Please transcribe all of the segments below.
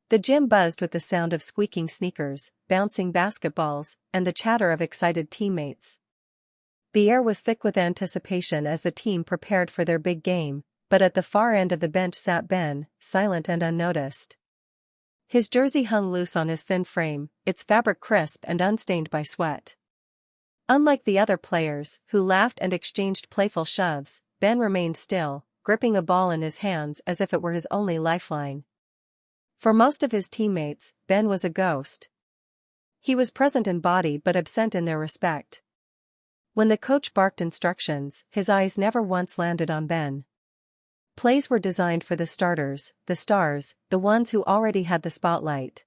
The gym buzzed with the sound of squeaking sneakers, bouncing basketballs, and the chatter of excited teammates. The air was thick with anticipation as the team prepared for their big game, but at the far end of the bench sat Ben, silent and unnoticed. His jersey hung loose on his thin frame, its fabric crisp and unstained by sweat. Unlike the other players, who laughed and exchanged playful shoves, Ben remained still, gripping a ball in his hands as if it were his only lifeline. For most of his teammates, Ben was a ghost. He was present in body but absent in their respect. When the coach barked instructions, his eyes never once landed on Ben. Plays were designed for the starters, the stars, the ones who already had the spotlight.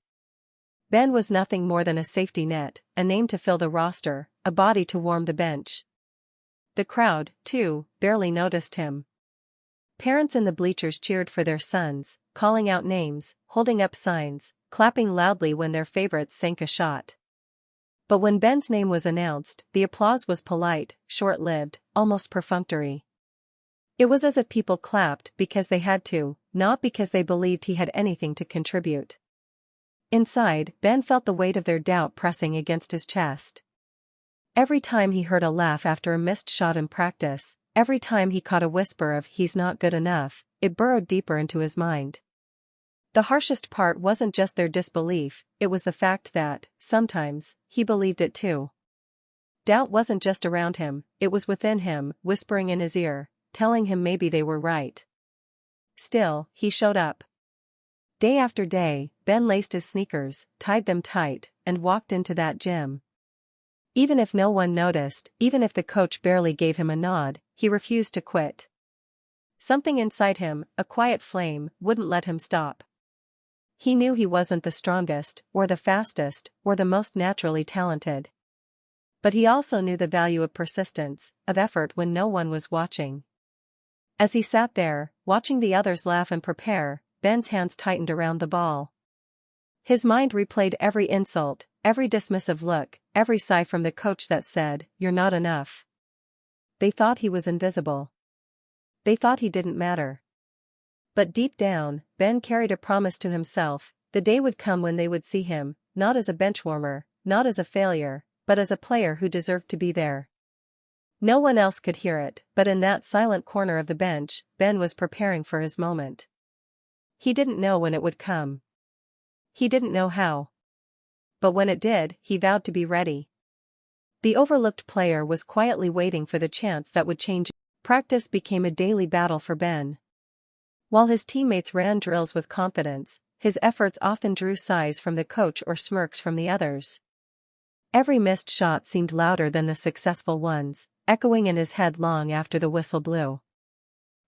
Ben was nothing more than a safety net, a name to fill the roster, a body to warm the bench. The crowd, too, barely noticed him. Parents in the bleachers cheered for their sons, calling out names, holding up signs, clapping loudly when their favorites sank a shot. But when Ben's name was announced, the applause was polite, short-lived, almost perfunctory. It was as if people clapped because they had to, not because they believed he had anything to contribute. Inside, Ben felt the weight of their doubt pressing against his chest. Every time he heard a laugh after a missed shot in practice, every time he caught a whisper of "he's not good enough," it burrowed deeper into his mind. The harshest part wasn't just their disbelief, it was the fact that, sometimes, he believed it too. Doubt wasn't just around him, it was within him, whispering in his ear, telling him maybe they were right. Still, he showed up. Day after day, Ben laced his sneakers, tied them tight, and walked into that gym. Even if no one noticed, even if the coach barely gave him a nod, he refused to quit. Something inside him, a quiet flame, wouldn't let him stop. He knew he wasn't the strongest, or the fastest, or the most naturally talented. But he also knew the value of persistence, of effort when no one was watching. As he sat there, watching the others laugh and prepare, Ben's hands tightened around the ball. His mind replayed every insult, every dismissive look, every sigh from the coach that said, "You're not enough." They thought he was invisible. They thought he didn't matter. But deep down, Ben carried a promise to himself: the day would come when they would see him, not as a benchwarmer, not as a failure, but as a player who deserved to be there. No one else could hear it, but in that silent corner of the bench, Ben was preparing for his moment. He didn't know when it would come. He didn't know how. But when it did, he vowed to be ready. The overlooked player was quietly waiting for the chance that would change. Practice became a daily battle for Ben. While his teammates ran drills with confidence, his efforts often drew sighs from the coach or smirks from the others. Every missed shot seemed louder than the successful ones, echoing in his head long after the whistle blew.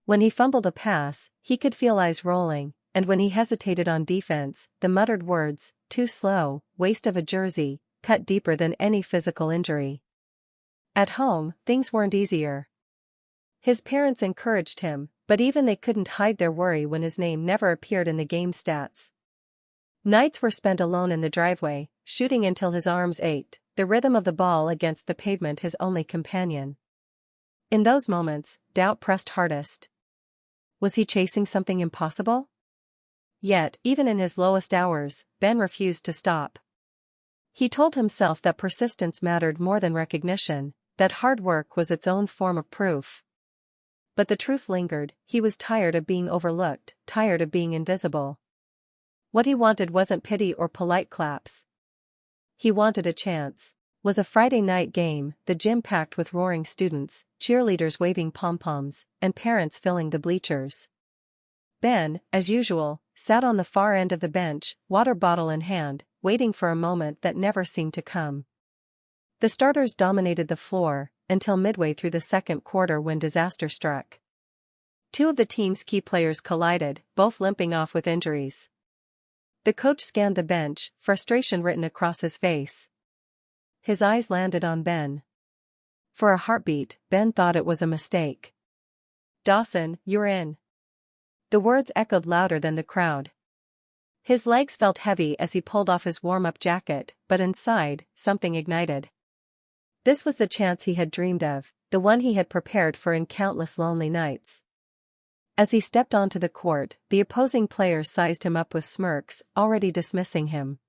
When he fumbled a pass, he could feel eyes rolling, and when he hesitated on defense, the muttered words, "too slow, waste of a jersey," cut deeper than any physical injury. At home, things weren't easier. His parents encouraged him, but even they couldn't hide their worry when his name never appeared in the game stats. Nights were spent alone in the driveway, shooting until his arms ached, the rhythm of the ball against the pavement his only companion. In those moments, doubt pressed hardest. Was he chasing something impossible? Yet, even in his lowest hours, Ben refused to stop. He told himself that persistence mattered more than recognition, that hard work was its own form of proof. But the truth lingered: he was tired of being overlooked, tired of being invisible. What he wanted wasn't pity or polite claps. He wanted a chance. Was a Friday night game, the gym packed with roaring students, cheerleaders waving pom-poms, and parents filling the bleachers. Ben, as usual, sat on the far end of the bench, water bottle in hand, waiting for a moment that never seemed to come. The starters dominated the floor, until midway through the second quarter when disaster struck. Two of the team's key players collided, both limping off with injuries. The coach scanned the bench, frustration written across his face. His eyes landed on Ben. For a heartbeat, Ben thought it was a mistake. "Dawson, you're in." The words echoed louder than the crowd. His legs felt heavy as he pulled off his warm-up jacket, but inside, something ignited. This was the chance he had dreamed of, the one he had prepared for in countless lonely nights. As he stepped onto the court, the opposing players sized him up with smirks, already dismissing him.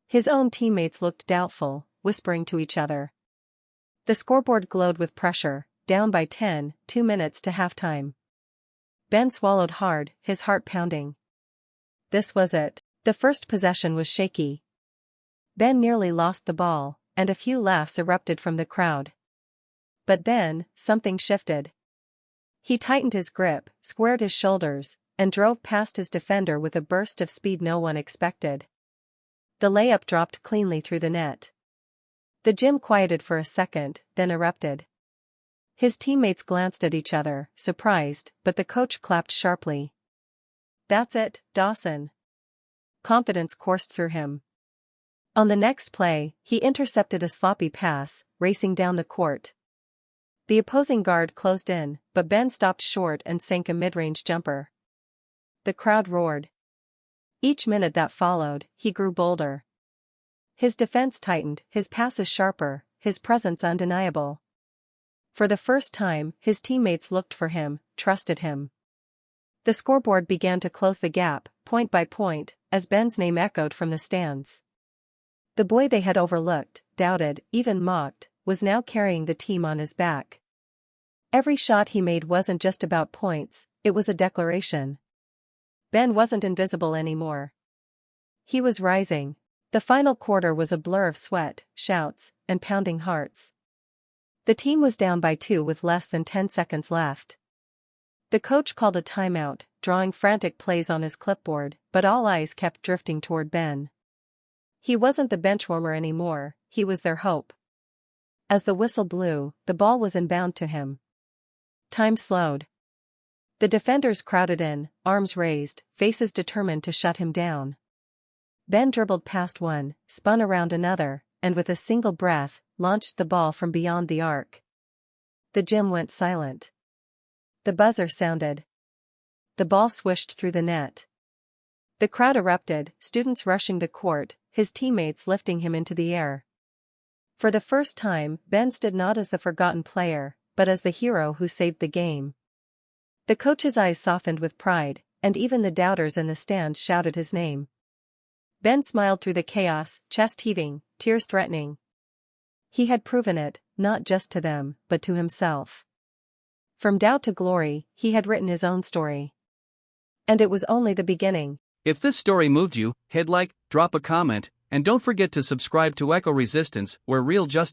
His own teammates looked doubtful, whispering to each other. The scoreboard glowed with pressure, down by 10, 2 minutes to halftime. Ben swallowed hard, his heart pounding. This was it. The first possession was shaky. Ben nearly lost the ball, and a few laughs erupted from the crowd. But then, something shifted. He tightened his grip, squared his shoulders, and drove past his defender with a burst of speed no one expected. The layup dropped cleanly through the net. The gym quieted for a second, then erupted. His teammates glanced at each other, surprised, but the coach clapped sharply. "That's it, Dawson." Confidence coursed through him. On the next play, he intercepted a sloppy pass, racing down the court. The opposing guard closed in, but Ben stopped short and sank a mid-range jumper. The crowd roared. Each minute that followed, he grew bolder. His defense tightened, his passes sharper, his presence undeniable. For the first time, his teammates looked for him, trusted him. The scoreboard began to close the gap, point by point, as Ben's name echoed from the stands. The boy they had overlooked, doubted, even mocked, was now carrying the team on his back. Every shot he made wasn't just about points, it was a declaration. Ben wasn't invisible anymore. He was rising. The final quarter was a blur of sweat, shouts, and pounding hearts. The team was down by 2 with less than 10 seconds left. The coach called a timeout, drawing frantic plays on his clipboard, but all eyes kept drifting toward Ben. He wasn't the benchwarmer anymore, he was their hope. As the whistle blew, the ball was inbound to him. Time slowed. The defenders crowded in, arms raised, faces determined to shut him down. Ben dribbled past one, spun around another, and with a single breath, launched the ball from beyond the arc. The gym went silent. The buzzer sounded. The ball swished through the net. The crowd erupted, students rushing the court, his teammates lifting him into the air. For the first time, Ben stood not as the forgotten player, but as the hero who saved the game. The coach's eyes softened with pride, and even the doubters in the stands shouted his name. Ben smiled through the chaos, chest heaving, tears threatening. He had proven it, not just to them, but to himself. From doubt to glory, he had written his own story. And it was only the beginning. If this story moved you, hit like, drop a comment, and don't forget to subscribe to Echo Resistance, where real justice